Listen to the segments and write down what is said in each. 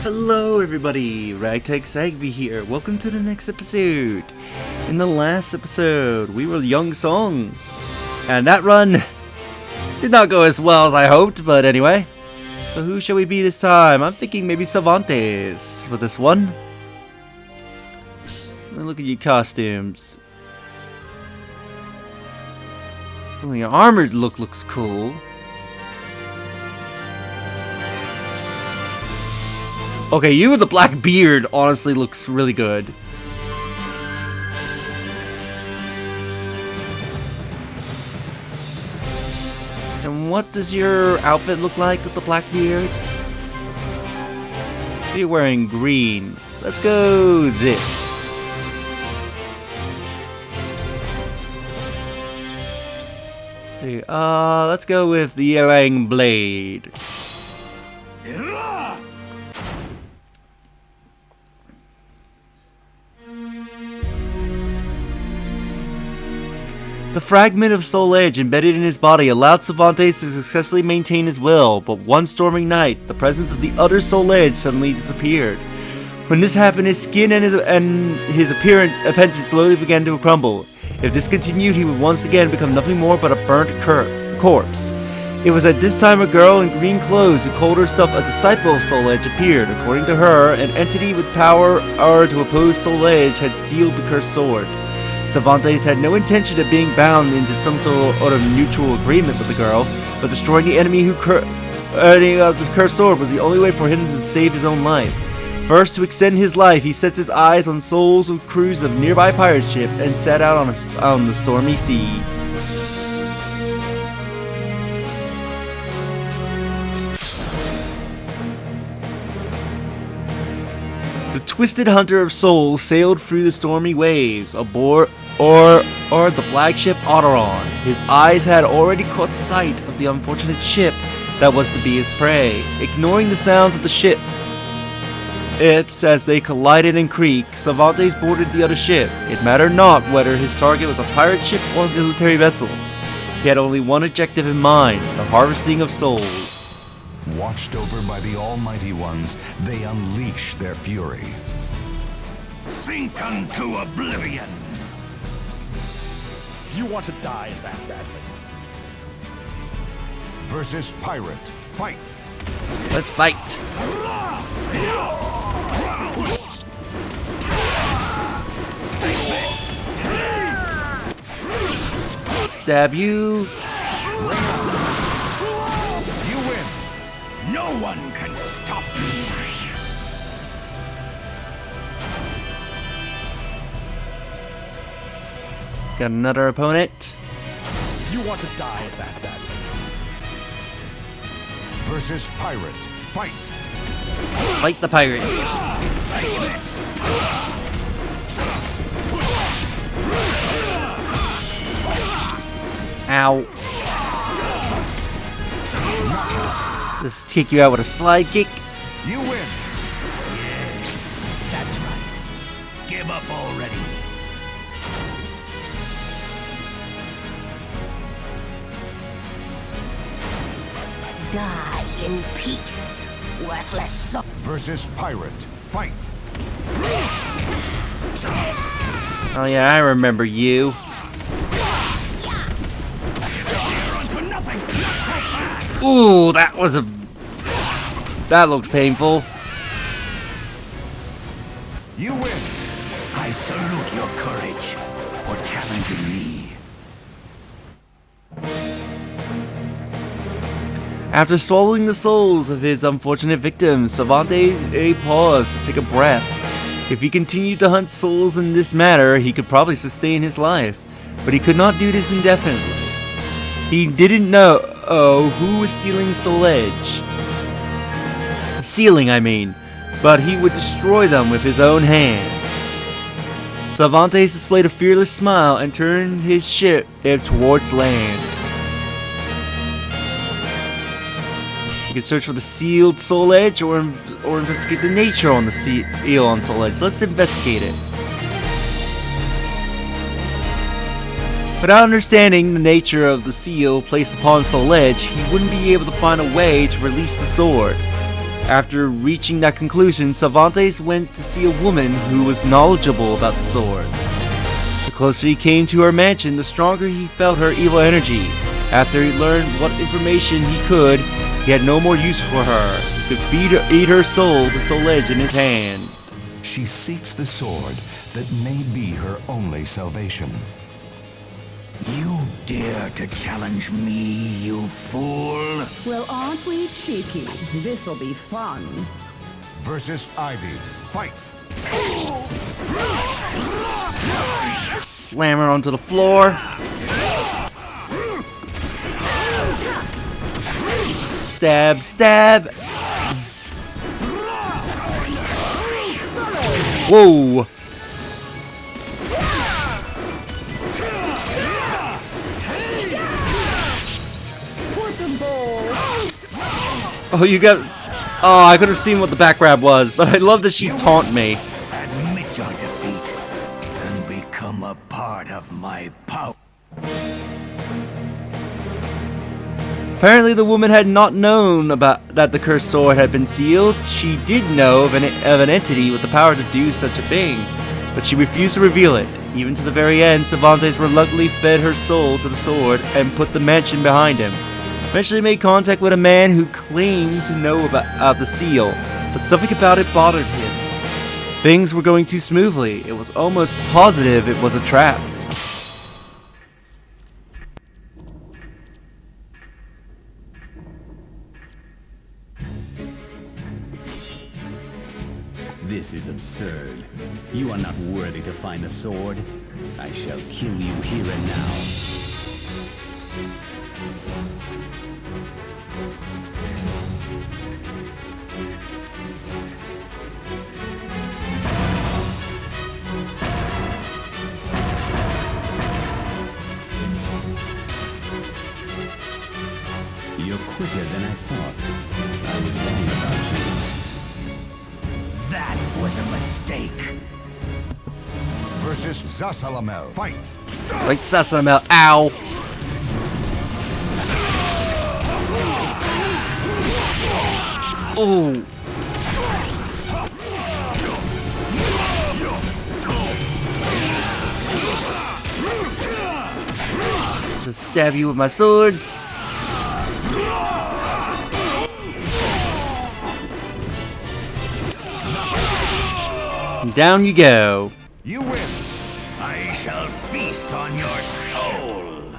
Hello everybody, Ragtag Sagby here. Welcome to the next episode. In the last episode, we were Young Song. And that run did not go as well as I hoped, but anyway. So who shall we be this time? I'm thinking maybe Cervantes for this one. Look at your costumes. Well, your armored look looks cool. Okay, you with the black beard honestly looks really good. And what does your outfit look like with the black beard? You're wearing green. Let's go this. Let's see, let's go with the Yang blade. The fragment of soul edge embedded in his body allowed Cervantes to successfully maintain his will, but one storming night, the presence of the other soul edge suddenly disappeared. When this happened, his skin and his appearance slowly began to crumble. If this continued, he would once again become nothing more but a burnt corpse. It was at this time a girl in green clothes who called herself a disciple of Soul Edge appeared. According to her, an entity with power to oppose Soul Edge had sealed the cursed sword. Cervantes had no intention of being bound into some sort of mutual agreement with the girl, but destroying the enemy who this cursed sword was the only way for him to save his own life. First, to extend his life, he sets his eyes on souls of crews of nearby pirate ship and set out on the stormy sea. The twisted hunter of souls sailed through the stormy waves aboard the flagship Otteron. His eyes had already caught sight of the unfortunate ship that was to be his prey. Ignoring the sounds of the ship as they collided and creaked, Cervantes boarded the other ship. It mattered not whether his target was a pirate ship or a military vessel. He had only one objective in mind, the harvesting of souls. Watched over by the Almighty Ones, they unleash their fury. Sink unto oblivion! Do you want to die that badly? Versus pirate. Fight! Let's fight! Stab you! You win! No one can stop me! Got another opponent. Do you want to die that badly? Versus pirate. Fight! Fight the pirate. Ow. Just take you out with a slide kick. You win! Yes, that's right. Give up already. Die in peace, worthless soul. Versus pirate. Fight! Oh yeah, I remember you. Ooh, that looked painful. You win! I salute your courage for challenging me. After swallowing the souls of his unfortunate victims, Cervantes paused to take a breath. If he continued to hunt souls in this manner, he could probably sustain his life, but he could not do this indefinitely. He didn't know who was stealing Soul Edge. Sealing, I mean, but he would destroy them with his own hand. Cervantes displayed a fearless smile and turned his ship towards land. You can search for the sealed Soul Edge or investigate the nature on the seal on Soul Edge. Let's investigate it. Without understanding the nature of the seal placed upon Soul Edge, he wouldn't be able to find a way to release the sword. After reaching that conclusion, Cervantes went to see a woman who was knowledgeable about the sword. The closer he came to her mansion, the stronger he felt her evil energy. After he learned what information he could, he had no more use for her. He could eat her soul, the soul edge in his hand. She seeks the sword that may be her only salvation. You dare to challenge me, you fool? Well, aren't we cheeky? This'll be fun. Versus Ivy. Fight! Slam her onto the floor. Stab, stab. Whoa. Oh, you got... Oh, I could have seen what the back grab was, but I love that she taunted me. Admit your defeat and become a part of my power. Apparently the woman had not known about that the cursed sword had been sealed. She did know of an entity with the power to do such a thing, but she refused to reveal it. Even to the very end, Cervantes reluctantly fed her soul to the sword and put the mansion behind him. Eventually made contact with a man who claimed to know about the seal, but something about it bothered him. Things were going too smoothly. It was almost positive it was a trap. This is absurd. You are not worthy to find the sword. I shall kill you here and now. You're quicker than I thought. I was wrong about you. That was a mistake. Versus Zasalamel. Fight! Like Sasamel. Ow. Oh. Just stab you with my swords. And down you go. You win! I shall feast on your soul.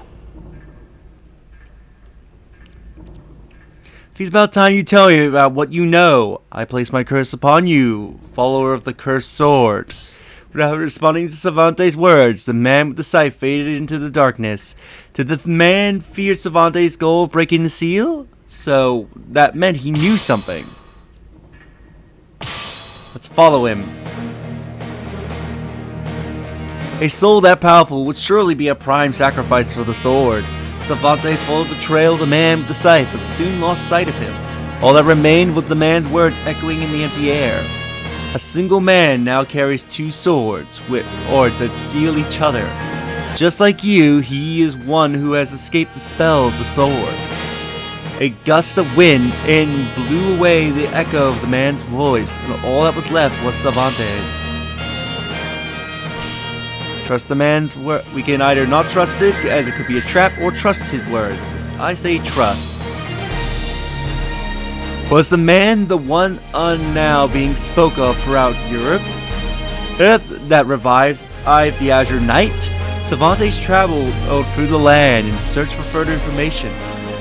It's about time you tell me about what you know. I place my curse upon you, follower of the cursed sword. Without responding to Cervantes' words, the man with the scythe faded into the darkness. Did the man fear Cervantes' goal of breaking the seal? So that meant he knew something. Let's follow him. A soul that powerful would surely be a prime sacrifice for the sword. Cervantes followed the trail of the man with the scythe, but soon lost sight of him. All that remained was the man's words echoing in the empty air. A single man now carries two swords, with swords that seal each other. Just like you, he is one who has escaped the spell of the sword. A gust of wind blew away the echo of the man's voice, and all that was left was Cervantes. Trust the man's word. We can either not trust it, as it could be a trap, or trust his words. I say trust. Was the man the one now being spoke of throughout Europe? That revived the Azure Knight? Cervantes traveled through the land in search for further information.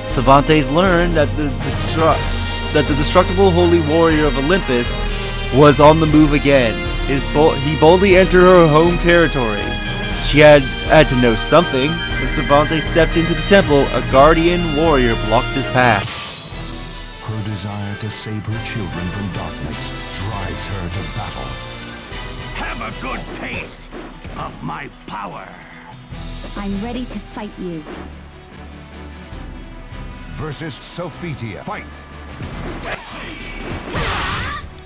Cervantes learned that the destructible holy warrior of Olympus was on the move again. He boldly entered her home territory. She had to know something. When Cervantes stepped into the temple, a guardian warrior blocked his path. Her desire to save her children from darkness drives her to battle. Have a good taste of my power. I'm ready to fight you. Versus Sophitia. Fight!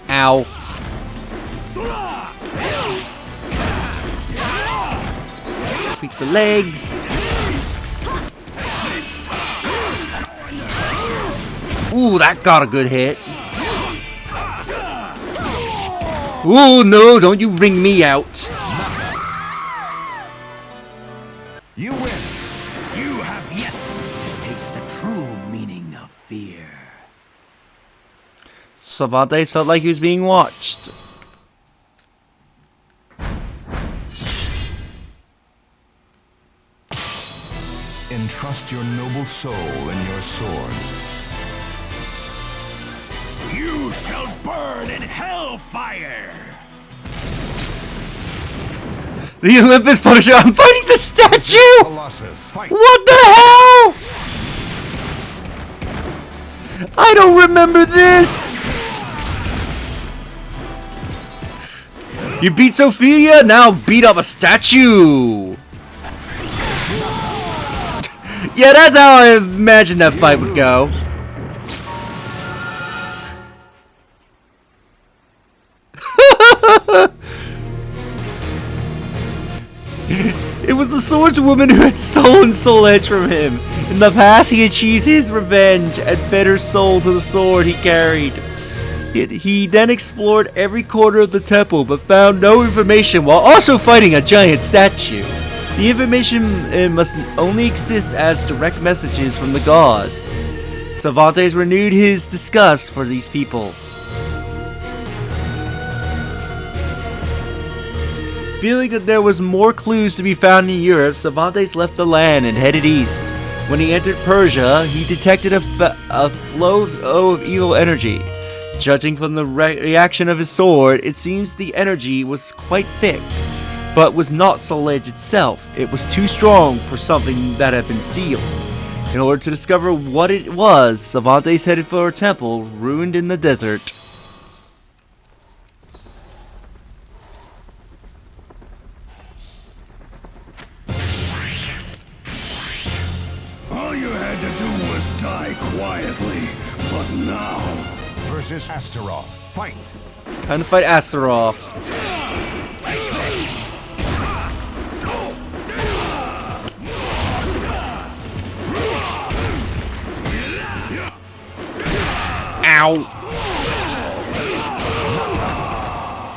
Ow. Sweep the legs. Ooh, that got a good hit. Ooh, no, don't you ring me out. You win. You have yet to taste the true meaning of fear. Cervantes felt like he was being watched. Entrust your noble soul in your sword. You shall burn in hellfire! The Olympus Punisher, I'm fighting the statue! Colossus, fight. What the hell? I don't remember this! You beat Sophia, now beat up a statue! Yeah, that's how I imagined that fight would go. It was the swordswoman who had stolen Soul Edge from him. In the past, he achieved his revenge and fed her soul to the sword he carried. He then explored every corner of the temple, but found no information while also fighting a giant statue. The information must only exist as direct messages from the gods. Cervantes renewed his disgust for these people. Feeling that there was more clues to be found in Europe, Cervantes left the land and headed east. When he entered Persia, he detected a flow of evil energy. Judging from the reaction of his sword, it seems the energy was quite fixed, but was not Soul Edge itself. It was too strong for something that had been sealed. In order to discover what it was, Cervantes headed for a temple ruined in the desert. All you had to do was die quietly, but now... Versus Astaroth, fight. Time to fight Astaroth. Ow!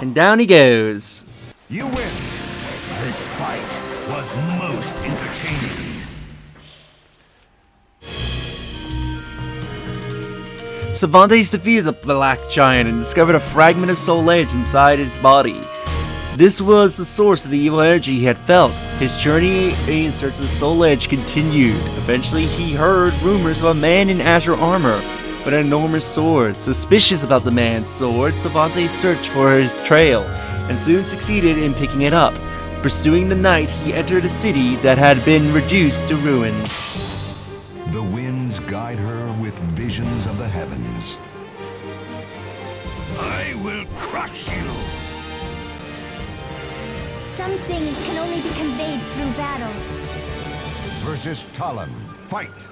And down he goes. You win. This fight was most entertaining. Cervantes defeated the Black Giant and discovered a fragment of Soul Edge inside his body. This was the source of the evil energy he had felt. His journey in search of the Soul Edge continued. Eventually, he heard rumors of a man in azure armor with an enormous sword. Suspicious about the man's sword, Cervantes searched for his trail and soon succeeded in picking it up. Pursuing the knight, he entered a city that had been reduced to ruins. The winds guide her with visions of the heavens. I will crush you! Some things can only be conveyed through battle. Versus Talon, fight.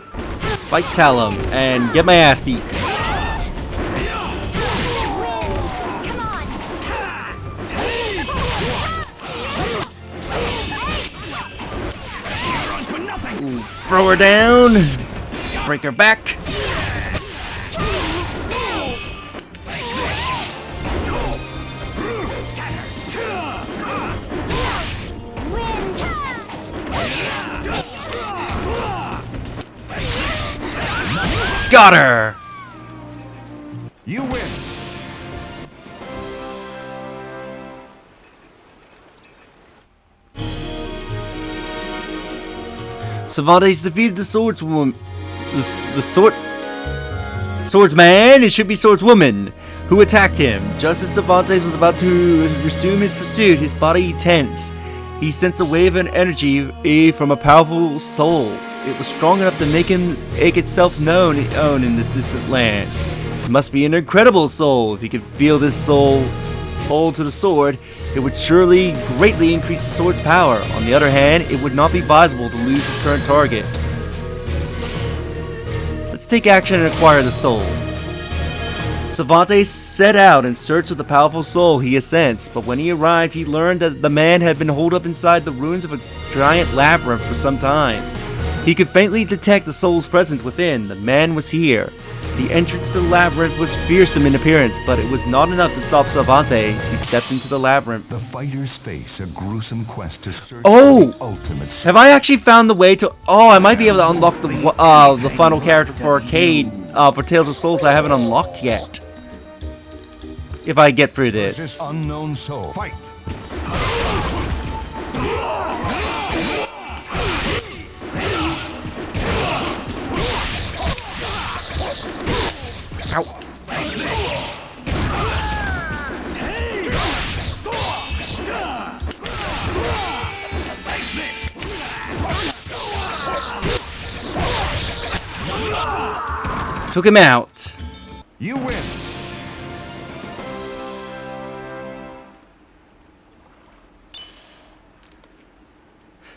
Fight Talum and get my ass beat. Ooh, throw her down. Break her back. Got her! You win. Cervantes defeated the swordswoman. Swordsman, it should be swordswoman, who attacked him. Just as Cervantes was about to resume his pursuit, his body tensed. He sensed a wave of energy from a powerful soul. It was strong enough to make itself known in this distant land. It must be an incredible soul. If he could feel this soul hold to the sword, it would surely greatly increase the sword's power. On the other hand, it would not be advisable to lose his current target. Let's take action and acquire the soul. Cervantes set out in search of the powerful soul he had sensed, but when he arrived, he learned that the man had been holed up inside the ruins of a giant labyrinth for some time. He could faintly detect the soul's presence within. The man was here. The entrance to the labyrinth was fearsome in appearance, but it was not enough to stop Cervantes. He stepped into the labyrinth. The fighters face a gruesome quest to search Oh! for the ultimate. Have I actually found the way to... Oh, I might be able to unlock the final character for Arcade, for Tales of Souls I haven't unlocked yet. If I get through This this. unknown soul. Fight! Ow. Took him out. You win!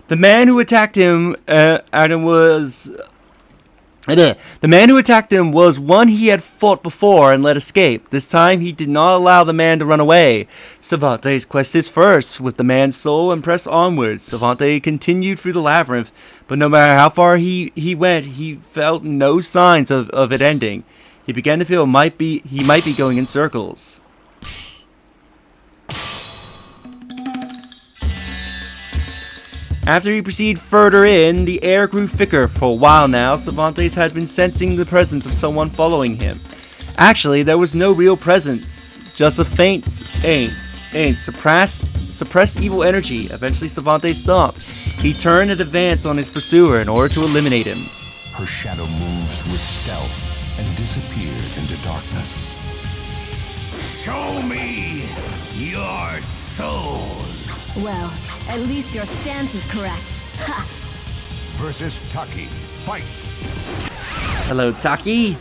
The man who attacked him, The man who attacked him was one he had fought before and let escape. This time, he did not allow the man to run away. Cervantes' quest is first, with the man's soul, and pressed onwards. Cervantes continued through the labyrinth, but no matter how far he went, he felt no signs of it ending. He began to feel he might be going in circles. After he proceeded further in, the air grew thicker. For a while now, Cervantes had been sensing the presence of someone following him. Actually, there was no real presence, just a faint, suppressed evil energy. Eventually, Cervantes stopped. He turned and advanced on his pursuer in order to eliminate him. Her shadow moves with stealth and disappears into darkness. Show me your soul. Well, at least your stance is correct. Ha! Versus Taki. Fight! Hello, Taki.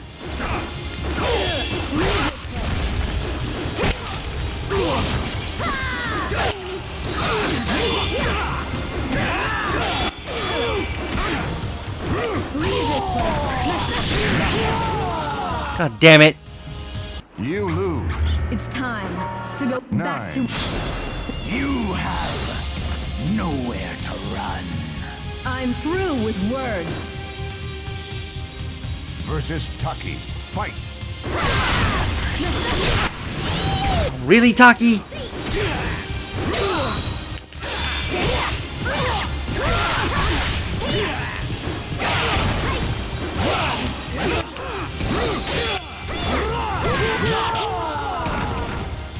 Leave this place. God damn it. You lose. It's time to go back to... 9. You have nowhere to run. I'm through with words. Versus Taki. Fight! Really, Taki?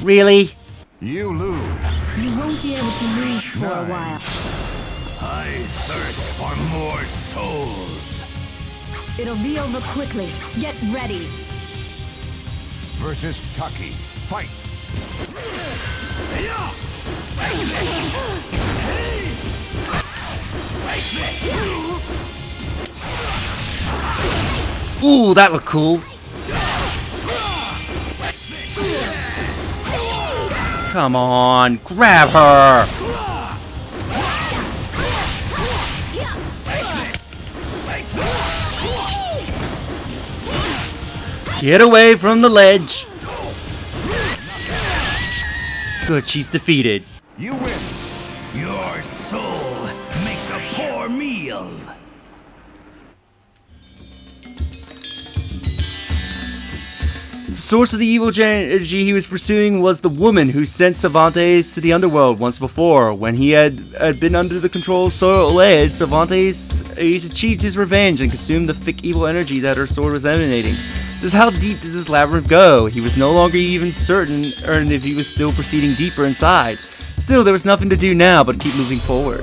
Really? You lose. You won't be able to move for a while. I thirst for more souls. It'll be over quickly. Get ready. Versus Taki. Fight! Ooh, that looked cool. Come on, grab her. Get away from the ledge. Good, she's defeated. You win. Your soul makes a poor meal. The source of the evil energy he was pursuing was the woman who sent Cervantes to the underworld once before. When he had been under the control of Soulcalibur, Cervantes achieved his revenge and consumed the thick evil energy that her sword was emanating. Just how deep does this labyrinth go? He was no longer even certain if he was still proceeding deeper inside. Still, there was nothing to do now but keep moving forward.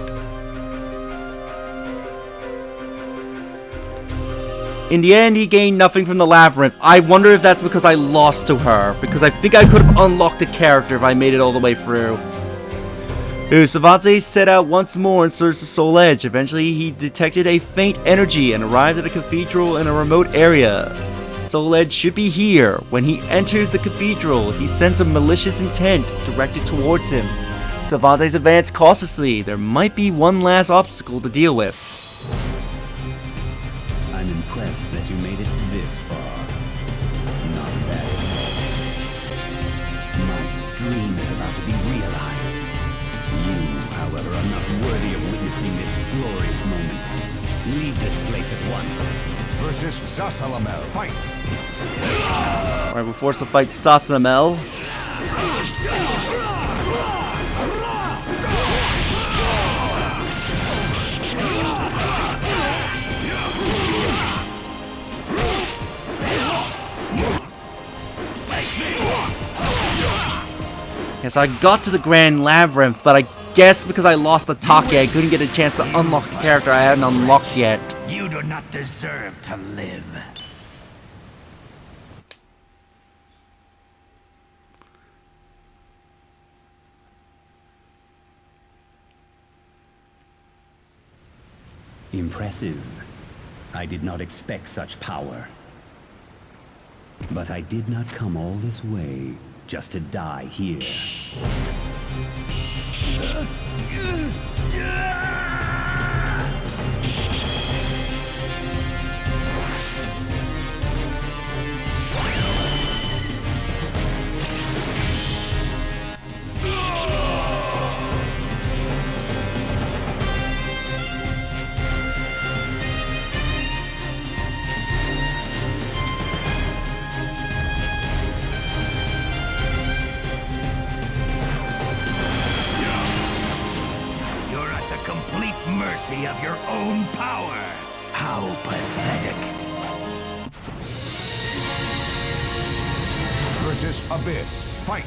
In the end, he gained nothing from the labyrinth. I wonder if that's because I lost to her, because I think I could have unlocked a character if I made it all the way through. Cervantes set out once more in search of Soul Edge. Eventually, he detected a faint energy and arrived at a cathedral in a remote area. Soul Edge should be here. When he entered the cathedral, he sensed a malicious intent directed towards him. Cervantes advanced cautiously. There might be one last obstacle to deal with. I'm impressed that you made it this far. Not bad at all. My dream is about to be realized. You, however, are not worthy of witnessing this glorious moment. Leave this place at once. versus Zasalamel. Fight! Alright, we're forced to fight Sasamel. Yes, I got to the Grand Labyrinth, but I guess because I lost the Taki, I couldn't get a chance to unlock the character I hadn't unlocked yet. You do not deserve to live. Impressive. I did not expect such power. But I did not come all this way just to die here. Mercy of your own power. How pathetic. Versus Abyss. Fight!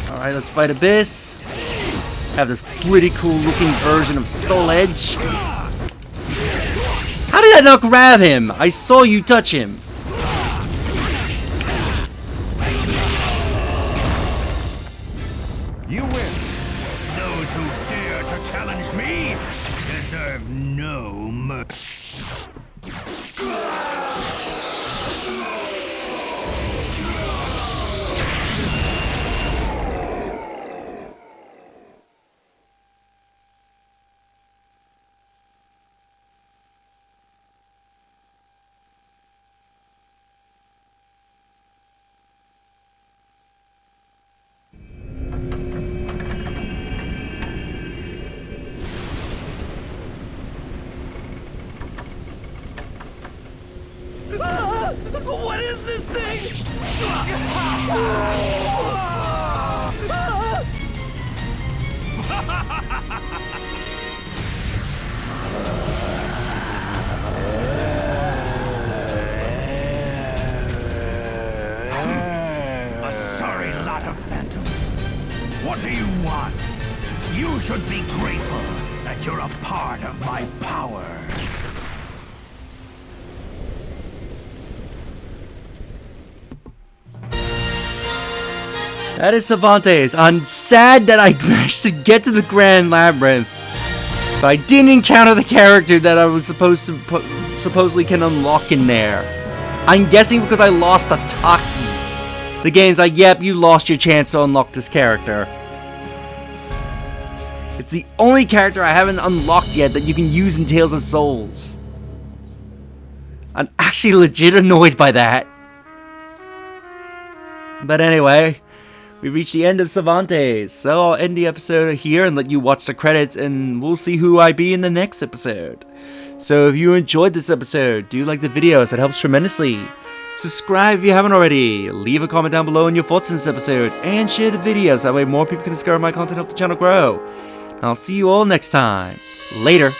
Alright, let's fight Abyss. Have this pretty cool looking version of Soul Edge. How did I not grab him? I saw you touch him. You win! Those who dare to challenge me deserve no mercy. What is this thing? A sorry lot of phantoms. What do you want? You should be grateful that you're a part of my power. That is Cervantes. I'm sad that I managed to get to the Grand Labyrinth, but I didn't encounter the character that I was supposedly can unlock in there. I'm guessing because I lost the Taki. The game's like, yep, you lost your chance to unlock this character. It's the only character I haven't unlocked yet that you can use in Tales of Souls. I'm actually legit annoyed by that. But anyway, we reached the end of Cervantes, so I'll end the episode here and let you watch the credits, and we'll see who I be in the next episode. So if you enjoyed this episode, do like the videos, it helps tremendously. Subscribe if you haven't already, leave a comment down below on your thoughts on this episode, and share the videos, that way more people can discover my content and help the channel grow. And I'll see you all next time. Later.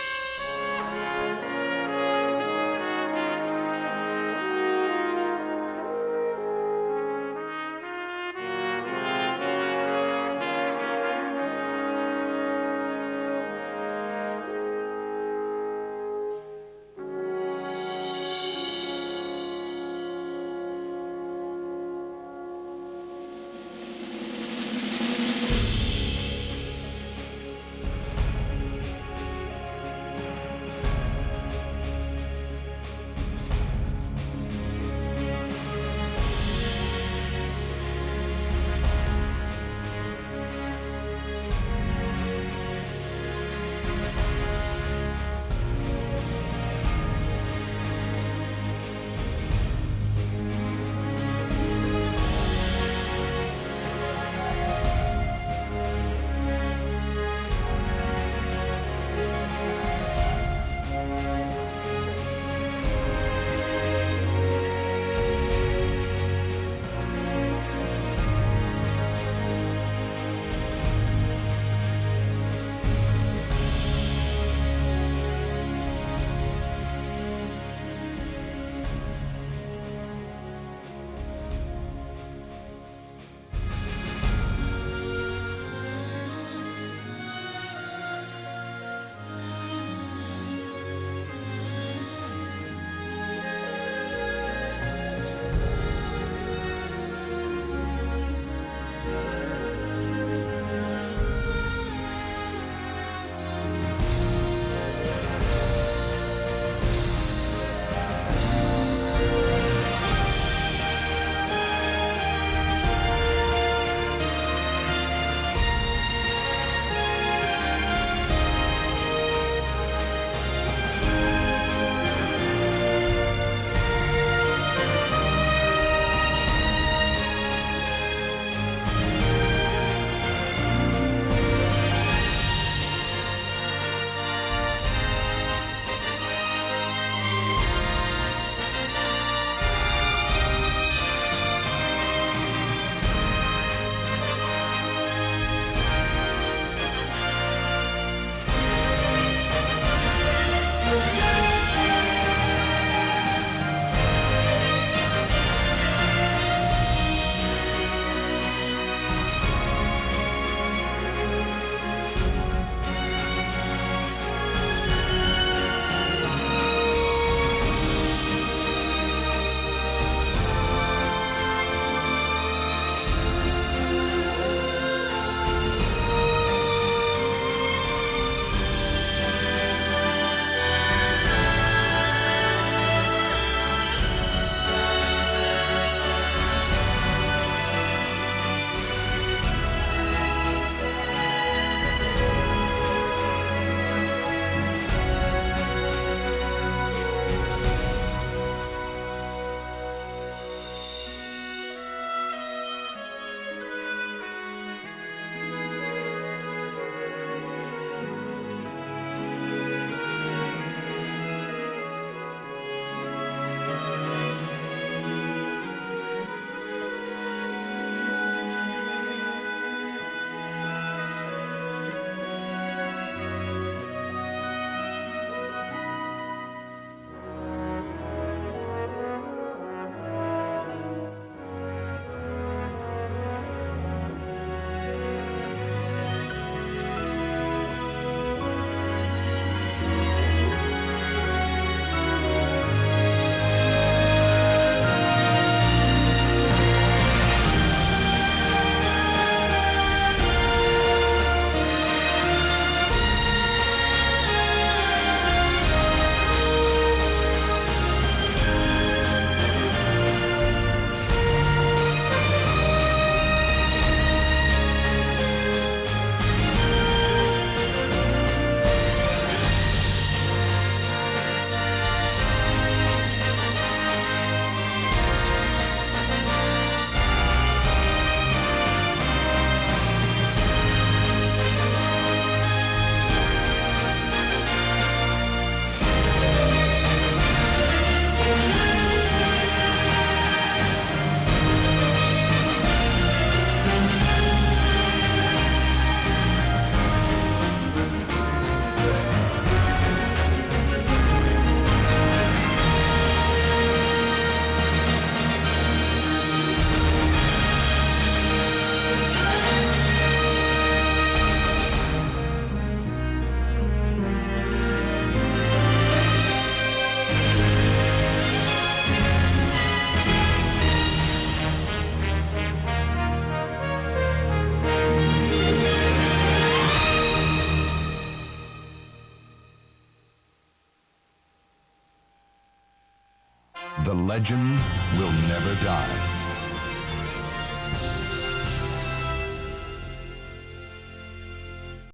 The legend will never die.